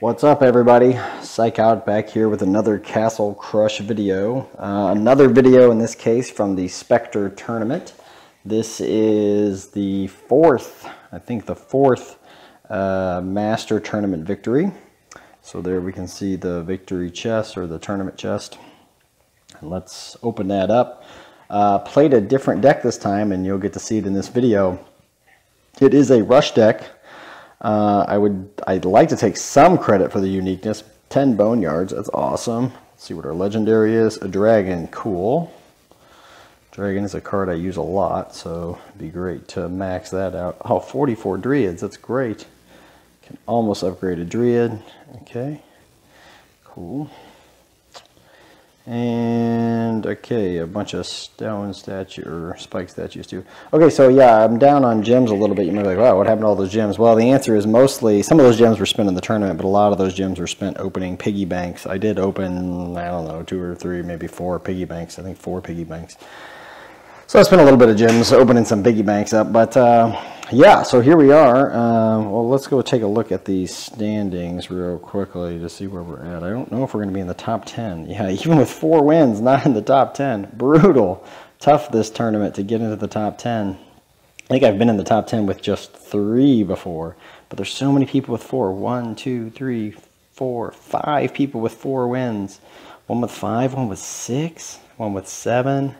What's up, everybody? Psych Out back here with another Castle Crush video. Another video in this case from the Specter tournament. This is the fourth Master Tournament Victory. So there we can see the victory chest or the tournament chest. And let's open that up. Played a different deck this time, and you'll get to see it in this video. It is a rush deck. I'd like to take some credit for the uniqueness. 10 Boneyards, that's awesome. Let's see what our legendary is. A dragon, cool. Dragon is a card I use a lot, so it'd be great to max that out. Oh, 44 Druids, that's great. Can almost upgrade a Druid. Okay, cool. And okay, a bunch of stone statue or spike statues too. Okay, so yeah, I'm down on gems a little bit. You might be like, wow, what happened to all those gems? Well, the answer is mostly some of those gems were spent in the tournament, but a lot of those gems were spent opening piggy banks. I did open, I don't know, 2 or 3, maybe 4 piggy banks. I think 4 piggy banks. So I spent a little bit of gems opening some piggy banks up, but yeah, so here we are. Well, let's go take a look at these standings real quickly to see where we're at. I don't know if we're going to be in the top 10. Yeah, even with 4 wins, not in the top 10. Brutal. Tough this tournament to get into the top 10. I think I've been in the top 10 with just 3 before, but there's so many people with 4. 1, 2, 3, 4, 5 people with 4 wins. One with 5, one with 6, one with 7,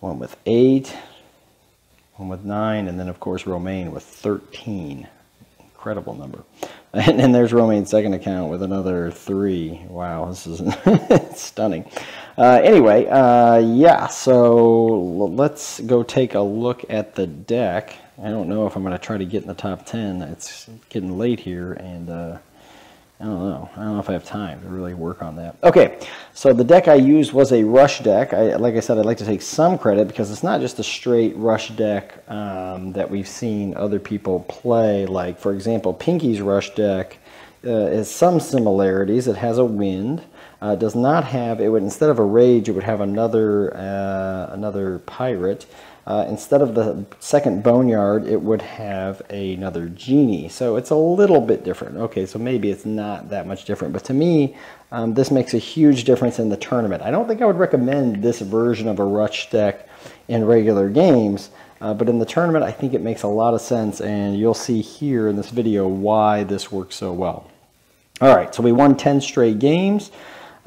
one with 8. One with 9, and then of course Romaine with 13. Incredible number. And then there's Romaine's second account with another 3. Wow, this is stunning. Anyway, yeah, so let's go take a look at the deck. I don't know if I'm going to try to get in the top 10. It's getting late here, and I don't know if I have time to really work on that. Okay, so the deck I used was a rush deck. Like I said, I'd like to take some credit because it's not just a straight rush deck that we've seen other people play. Like, for example, Pinky's rush deck has some similarities. It has a wind. It does not have, it would, instead of a rage, it would have another pirate. Instead of the second Boneyard, it would have another Genie. So it's a little bit different. Okay, so maybe it's not that much different. But to me, this makes a huge difference in the tournament. I don't think I would recommend this version of a rush deck in regular games. But in the tournament, I think it makes a lot of sense. And you'll see here in this video why this works so well. All right, so we won 10 straight games.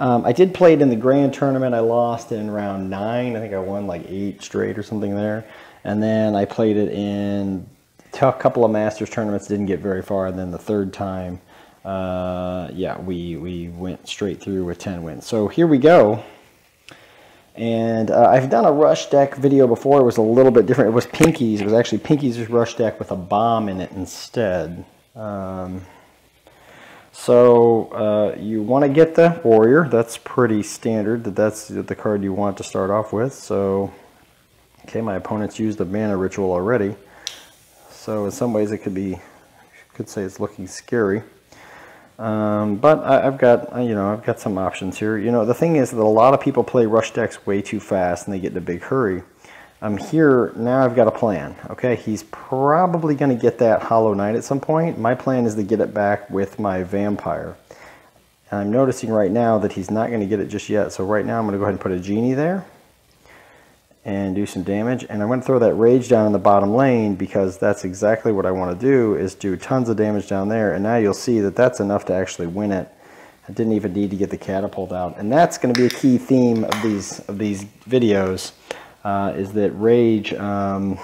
I did play it in the grand tournament. I lost in round 9. I think I won like 8 straight or something there. And then I played it in a couple of Masters tournaments, didn't get very far. And then the third time, yeah, we went straight through with 10 wins. So here we go. And I've done a rush deck video before. It was a little bit different. It was Pinky's. It was actually Pinky's rush deck with a bomb in it instead. So you want to get the warrior. That's pretty standard. That's the card you want to start off with. So, okay, my opponent's used the mana ritual already. So in some ways it could say it's looking scary. But I've got some options here. You know, the thing is that a lot of people play rush decks way too fast and they get in a big hurry. I'm here, now I've got a plan. Okay, he's probably going to get that Hollow Knight at some point. My plan is to get it back with my Vampire. And I'm noticing right now that he's not going to get it just yet. So right now I'm going to go ahead and put a Genie there and do some damage. And I'm going to throw that Rage down in the bottom lane because that's exactly what I want to do, is do tons of damage down there. And now you'll see that that's enough to actually win it. I didn't even need to get the Catapult out. And that's going to be a key theme of these videos. Is that Rage, I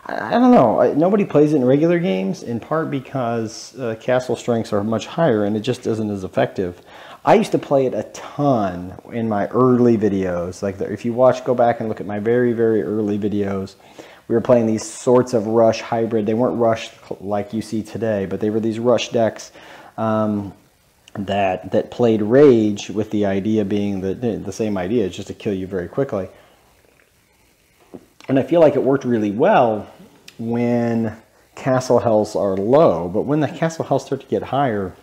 don't know, nobody plays it in regular games, in part because castle strengths are much higher and it just isn't as effective. I used to play it a ton in my early videos. Like if you go back and look at my very, very early videos, we were playing these sorts of rush hybrid. They weren't rush like you see today, but they were these rush decks that played Rage, with the idea being the same idea, just to kill you very quickly. And I feel like it worked really well when castle healths are low, but when the castle healths start to get higher,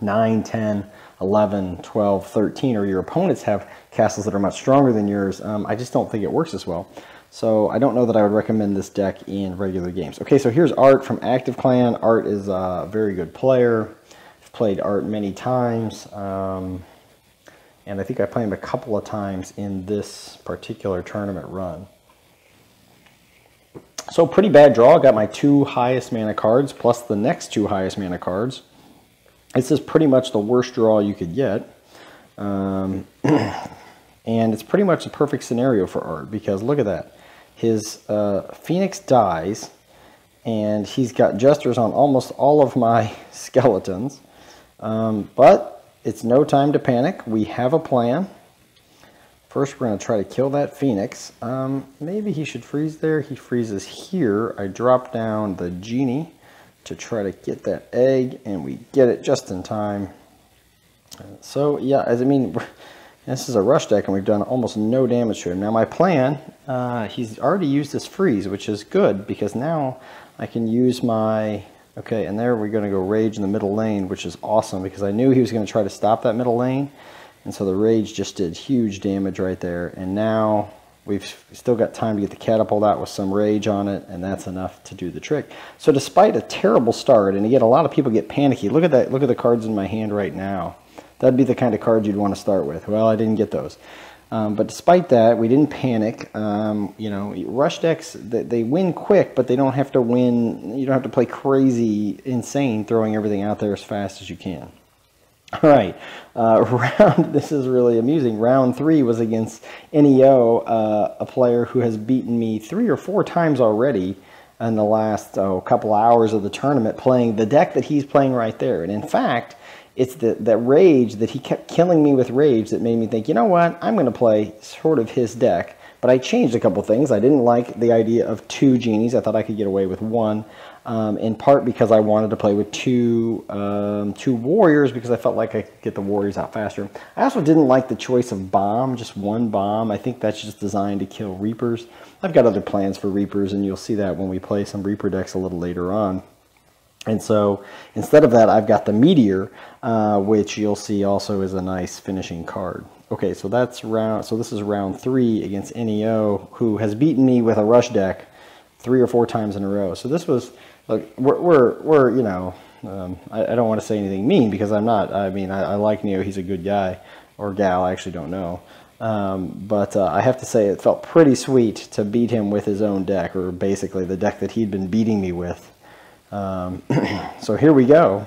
9, 10, 11, 12, 13, or your opponents have castles that are much stronger than yours, I just don't think it works as well. So I don't know that I would recommend this deck in regular games. Okay, so here's Art from Active Clan. Art is a very good player. played Art many times, and I think I played him a couple of times in this particular tournament run. So pretty bad draw. Got my 2 highest mana cards plus the next 2 highest mana cards. This is pretty much the worst draw you could get. And it's pretty much a perfect scenario for Art, because look at that. His Phoenix dies, and he's got Jesters on almost all of my skeletons. But it's no time to panic. We have a plan. First, we're going to try to kill that Phoenix. Maybe he should freeze there. He freezes here. I drop down the Genie to try to get that egg, and we get it just in time. So, yeah, I mean, this is a rush deck, and we've done almost no damage to him. Now, my plan, he's already used his freeze, which is good, because now I can use my... Okay, and there we're going to go Rage in the middle lane, which is awesome, because I knew he was going to try to stop that middle lane. And so the Rage just did huge damage right there. And now we've still got time to get the Catapult out with some Rage on it, and that's enough to do the trick. So despite a terrible start, and again, a lot of people get panicky. Look at that. Look at the cards in my hand right now. That'd be the kind of cards you'd want to start with. Well, I didn't get those. But despite that, we didn't panic. You know, rush decks, they win quick, but they don't have to win. You don't have to play crazy, insane, throwing everything out there as fast as you can. All right, this is really amusing. Round 3 was against Neo, a player who has beaten me 3 or 4 times already in the last couple hours of the tournament, playing the deck that he's playing right there. And in fact, it's that Rage that he kept killing me with Rage that made me think, you know what, I'm going to play sort of his deck. But I changed a couple things. I didn't like the idea of 2 Genies. I thought I could get away with 1. In part because I wanted to play with 2 Warriors, because I felt like I could get the Warriors out faster. I also didn't like the choice of Bomb, just 1 Bomb. I think that's just designed to kill Reapers. I've got other plans for Reapers, and you'll see that when we play some Reaper decks a little later on. And so instead of that, I've got the Meteor, which you'll see also is a nice finishing card. Okay, so this is round 3 against Neo, who has beaten me with a rush deck 3 or 4 times in a row. So this was, look, we're you know, I don't want to say anything mean, because I'm not. I mean, I like Neo. He's a good guy, or gal. I actually don't know. But I have to say it felt pretty sweet to beat him with his own deck, or basically the deck that he'd been beating me with. So here we go.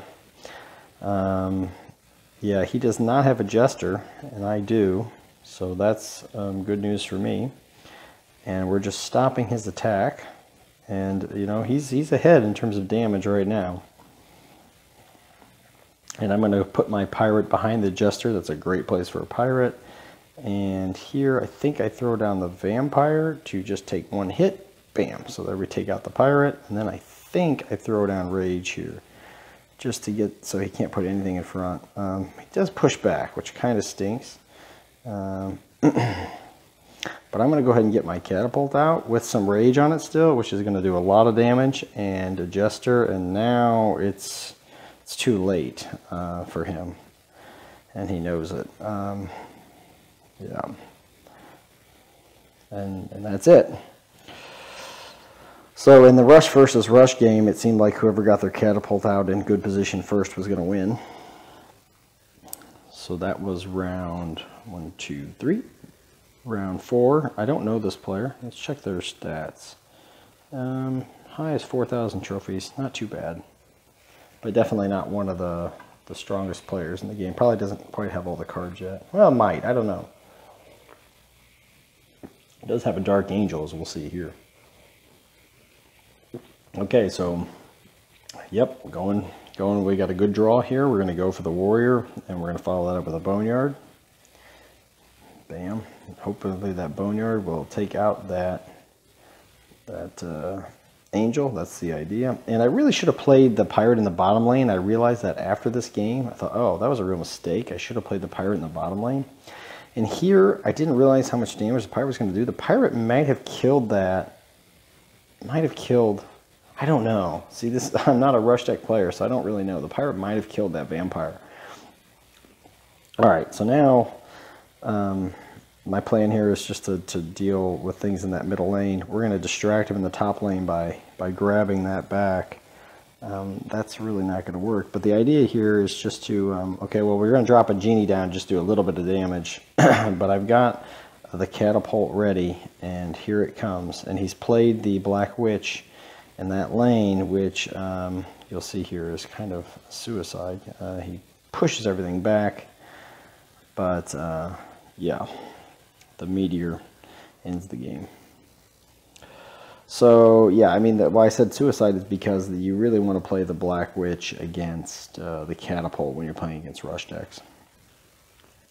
Yeah, he does not have a Jester, and I do. So that's good news for me. And we're just stopping his attack. And, you know, he's ahead in terms of damage right now. And I'm going to put my Pirate behind the Jester. That's a great place for a Pirate. And here, I think I throw down the Vampire to just take 1 hit. Bam. So there we take out the Pirate. And then I think I throw down Rage here, just to get, so he can't put anything in front. He does push back, which kind of stinks. But I'm going to go ahead and get my Catapult out with some Rage on it still, which is going to do a lot of damage, and a Jester, and now it's too late for him, and he knows it. Yeah, and that's it. So in the rush versus rush game, it seemed like whoever got their Catapult out in good position first was going to win. So that was round 1, 2, 3. Round 4. I don't know this player. Let's check their stats. Highest 4,000 trophies. Not too bad. But definitely not one of the strongest players in the game. Probably doesn't quite have all the cards yet. Well, might. I don't know. It does have a Dark Angel, as we'll see here. Okay, so, yep, going. We got a good draw here. We're going to go for the Warrior, and we're going to follow that up with a Boneyard. Bam. Hopefully that Boneyard will take out that Angel. That's the idea. And I really should have played the Pirate in the bottom lane. I realized that after this game. I thought, oh, that was a real mistake. I should have played the Pirate in the bottom lane. And here, I didn't realize how much damage the Pirate was going to do. The Pirate might have killed that. Might have killed... I don't know. See, I'm not a rush deck player, so I don't really know. The Pirate might have killed that Vampire. All right, so now my plan here is just to deal with things in that middle lane. We're going to distract him in the top lane by grabbing that back. that's really not going to work. But the idea here is just to, okay, well, we're going to drop a Genie down, just do a little bit of damage. But I've got the Catapult ready, and here it comes. And he's played the Black Witch in that lane, which you'll see here is kind of suicide. He pushes everything back, but yeah, the Meteor ends the game. So yeah, I mean, why I said suicide is because you really want to play the Black Witch against the Catapult when you're playing against rush decks.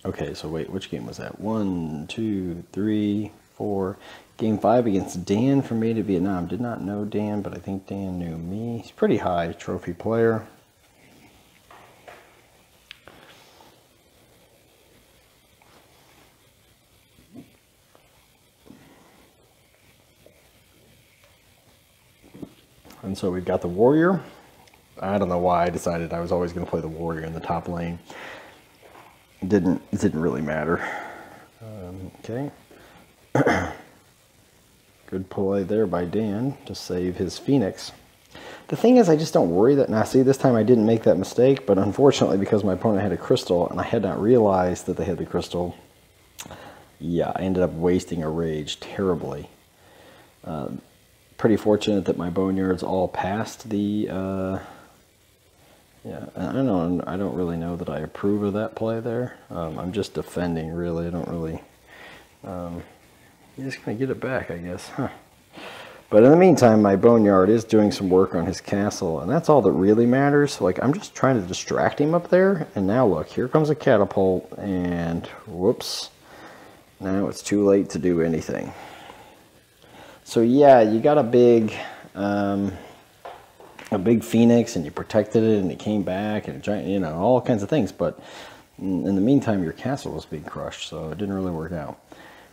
Okay, so wait, which game was that? 1, 2, 3, 4. Game 5 against Dan from Made in Vietnam. Did not know Dan, but I think Dan knew me. He's a pretty high trophy player. And so we've got the Warrior. I don't know why I decided I was always going to play the Warrior in the top lane. It didn't really matter. Okay. Good play there by Dan to save his Phoenix. The thing is, I just don't worry that. Now, see, this time I didn't make that mistake, but unfortunately, because my opponent had a crystal and I had not realized that they had the crystal, yeah, I ended up wasting a rage terribly. Pretty fortunate that my Boneyards all passed the, yeah, I don't really know that I approve of that play there. I'm just defending, really. I don't really, you're just going to get it back, I guess, huh? But in the meantime, my Boneyard is doing some work on his castle, and that's all that really matters. Like, I'm just trying to distract him up there, and now look, here comes a Catapult, and whoops, now it's too late to do anything. So yeah, you got a big Phoenix, and you protected it, and it came back, and giant, you know, all kinds of things. But in the meantime, your castle was being crushed, so it didn't really work out.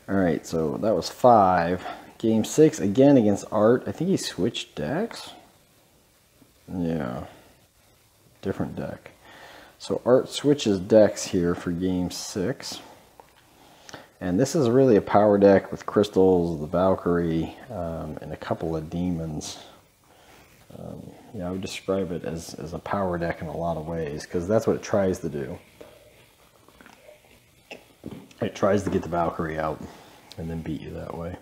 All right, so that was 5. Game 6 again against Art. I think he switched decks. Yeah, different deck. So Art switches decks here for game 6. And this is really a power deck with crystals, the Valkyrie, and a couple of demons. Yeah, I would describe it as a power deck in a lot of ways, because that's what it tries to do. It tries to get the Valkyrie out and then beat you that way.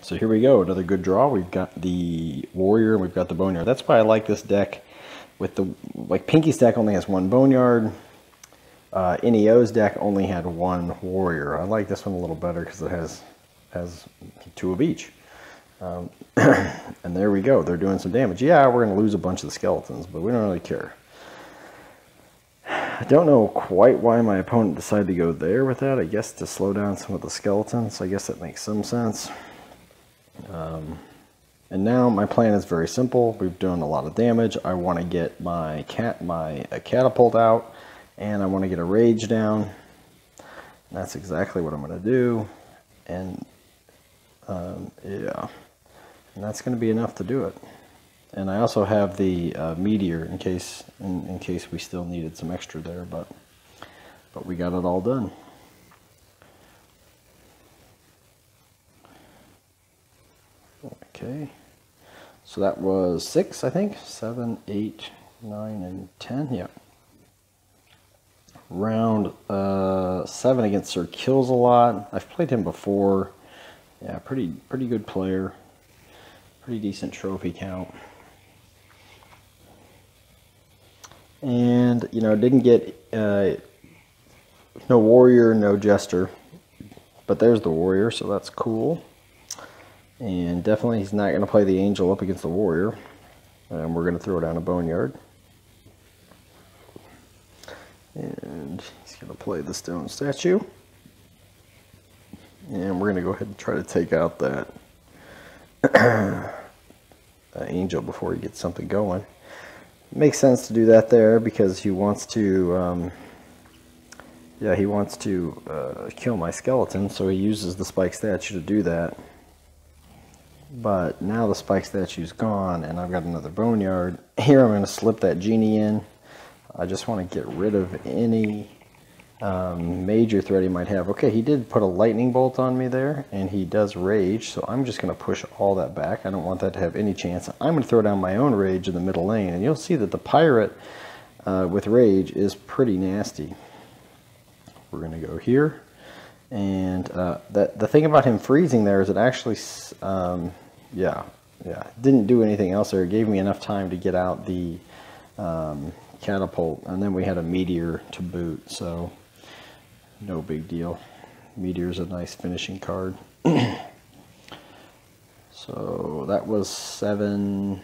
So here we go, another good draw. We've got the Warrior and we've got the Boneyard. That's why I like this deck. With the, like, Pinky's deck only has 1 Boneyard. NEO's deck only had 1 Warrior. I like this one a little better because it has 2 of each. And there we go. They're doing some damage. Yeah, we're going to lose a bunch of the skeletons, but we don't really care. I don't know quite why my opponent decided to go there with that. I guess to slow down some of the skeletons. I guess that makes some sense. And now my plan is very simple. We've done a lot of damage. I want to get my Catapult out, and I want to get a Rage down. And that's exactly what I'm going to do. And yeah, and that's going to be enough to do it. And I also have the Meteor in case we still needed some extra there, but we got it all done. Okay, so that was 6, I think. 7, 8, 9, and 10. Yeah. Round 7 against Sir Kills a Lot. I've played him before. Yeah, pretty good player. Pretty decent trophy count. And, you know, didn't get no Warrior, no Jester, but there's the Warrior, so that's cool. And definitely he's not going to play the Angel up against the Warrior, and we're going to throw down a Boneyard. And he's going to play the Stone Statue, and we're going to go ahead and try to take out that Angel before he gets something going. Makes sense to do that there because he wants to, yeah, he wants to kill my skeleton, so he uses the Spike Statue to do that. But now the Spike Statue's gone, and I've got another Boneyard. Here I'm going to slip that Genie in. I just want to get rid of any major threat he might have. Okay, he did put a lightning bolt on me there, and he does rage, so I'm just going to push all that back. I don't want that to have any chance. I'm going to throw down my own rage in the middle lane, and you'll see that the pirate with rage is pretty nasty. We're going to go here, and the thing about him freezing there is it actually, didn't do anything else there. It gave me enough time to get out the Catapult, and then we had a Meteor to boot, so no big deal. Meteor's a nice finishing card. So that was 7.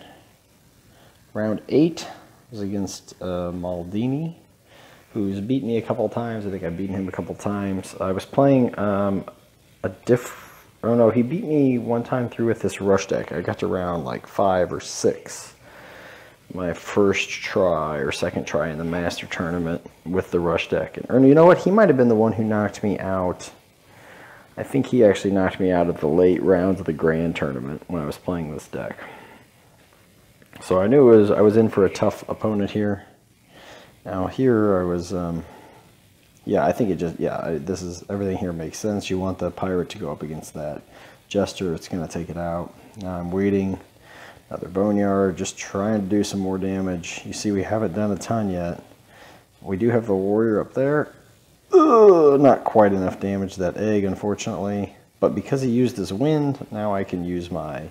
Round 8 was against Maldini, who's beaten me a couple times. I think I've beaten him a couple times. I was playing oh no, he beat me one time through with this rush deck. I got to round like 5 or 6. My first try or second try in the Master Tournament with the rush deck. And you know what? He might have been the one who knocked me out. I think he actually knocked me out of the late rounds of the Grand Tournament when I was playing this deck. So I knew I was in for a tough opponent here. Now here I was, I think it just, everything here makes sense. You want the pirate to go up against that Jester. It's going to take it out. Now I'm waiting. Another Boneyard, just trying to do some more damage. You see we haven't done a ton yet. We do have the warrior up there. Ugh, not quite enough damage to that egg, unfortunately. But because he used his wind, now I can use my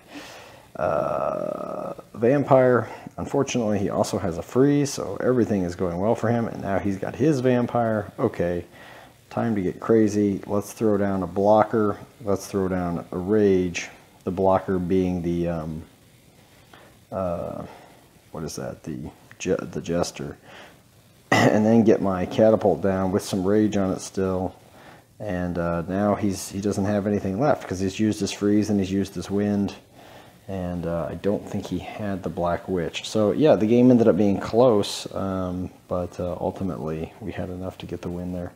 vampire. Unfortunately, he also has a freeze, so everything is going well for him. And now he's got his vampire. Okay, time to get crazy. Let's throw down a blocker. Let's throw down a rage. The blocker being the... what is that? The Jester. And then get my Catapult down with some rage on it still. And now he doesn't have anything left because he's used his freeze and he's used his wind. And I don't think he had the Black Witch. So yeah, the game ended up being close, but ultimately we had enough to get the win there.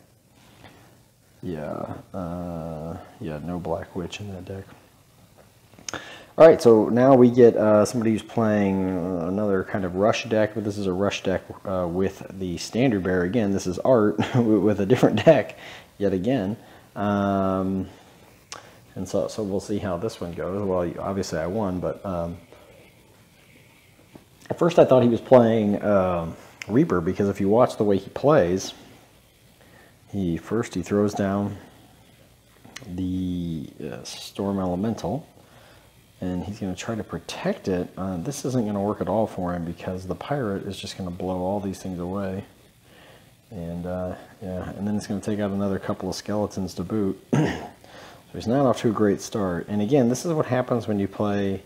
Yeah, no Black Witch in that deck. Alright, so now we get somebody who's playing another kind of rush deck, but this is a rush deck with the Standard Bearer. Again, this is Art with a different deck yet again. And so we'll see how this one goes. Well, obviously I won, but at first I thought he was playing Reaper, because if you watch the way he plays, he throws down the Storm Elemental. And he's going to try to protect it. This isn't going to work at all for him because the pirate is just going to blow all these things away. And and then it's going to take out another couple of skeletons to boot. So he's not off to a great start. And again, this is what happens when you play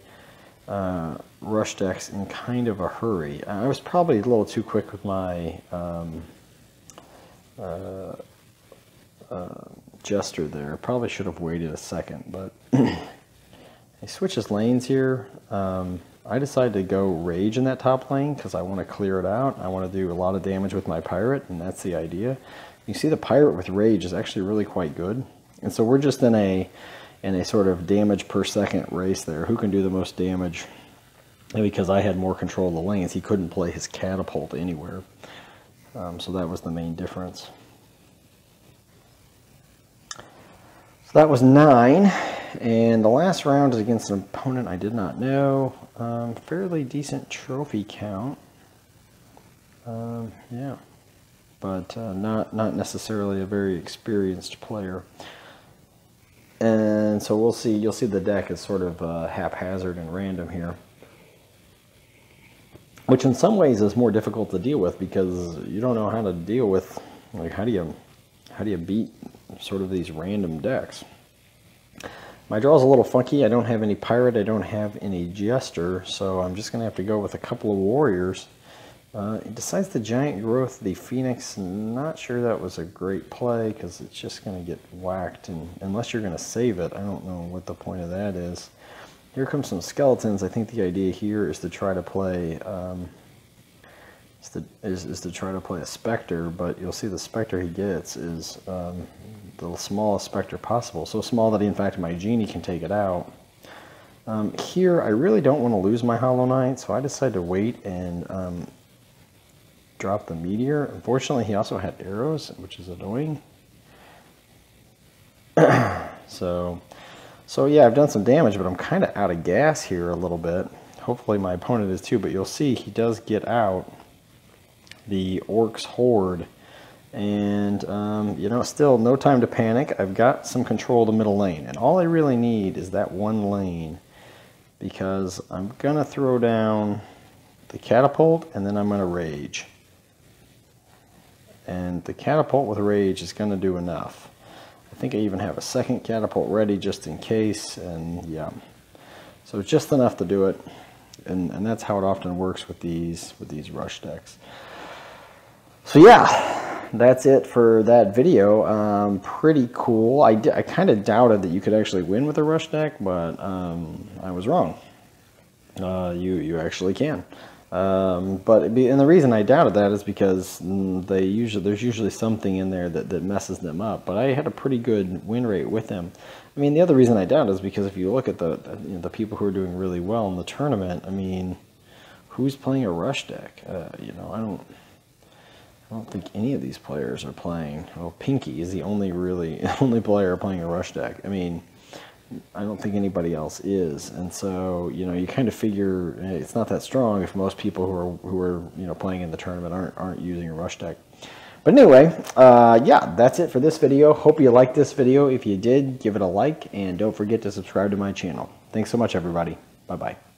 rush decks in kind of a hurry. I was probably a little too quick with my Jester there. Probably should have waited a second, but... He switches lanes here. I decided to go Rage in that top lane because I want to clear it out. I want to do a lot of damage with my pirate, and that's the idea. You see the pirate with Rage is actually really quite good. And so we're just in a sort of damage per second race there. Who can do the most damage? And because I had more control of the lanes, he couldn't play his Catapult anywhere. So that was the main difference. So that was 9. And the last round is against an opponent I did not know. Fairly decent trophy count. Yeah. But not necessarily a very experienced player. And so we'll see. You'll see the deck is sort of haphazard and random here. Which in some ways is more difficult to deal with because you don't know how to deal with, like, how do you beat sort of these random decks. My draw is a little funky. I don't have any pirate. I don't have any Jester, so I'm just going to have to go with a couple of warriors. It decides the Giant Growth, the Phoenix. Not sure that was a great play because it's just going to get whacked, and unless you're going to save it, I don't know what the point of that is. Here comes some skeletons. I think the idea here is to try to play is to try to play a Specter, but you'll see the Specter he gets is the smallest Specter possible. So small that in fact my Genie can take it out. Here I really don't want to lose my Hollow Knight, so I decided to wait and drop the Meteor. Unfortunately, he also had arrows, which is annoying. So yeah, I've done some damage, but I'm kind of out of gas here a little bit. Hopefully my opponent is too, but you'll see he does get out the Orc's Horde. And, you know, still no time to panic. I've got some control of the middle lane. And all I really need is that one lane, because I'm going to throw down the Catapult, and then I'm going to Rage. And the Catapult with Rage is going to do enough. I think I even have a second Catapult ready just in case, and yeah. So just enough to do it. And that's how it often works with these rush decks. So yeah, that's it for that video. Pretty cool. I kind of doubted that you could actually win with a rush deck, but I was wrong. You actually can. And the reason I doubted that is because there's usually something in there that messes them up. But I had a pretty good win rate with them. I mean, the other reason I doubt is because if you look at the people who are doing really well in the tournament, I mean, who's playing a rush deck? You know, I don't think any of these players are playing. Well, Pinky is the only player playing a rush deck. I mean, I don't think anybody else is, and so you know you kind of figure it's not that strong if most people who are you know playing in the tournament aren't using a rush deck. But anyway, yeah, that's it for this video. Hope you liked this video. If you did, give it a like, and don't forget to subscribe to my channel. Thanks so much, everybody. Bye bye.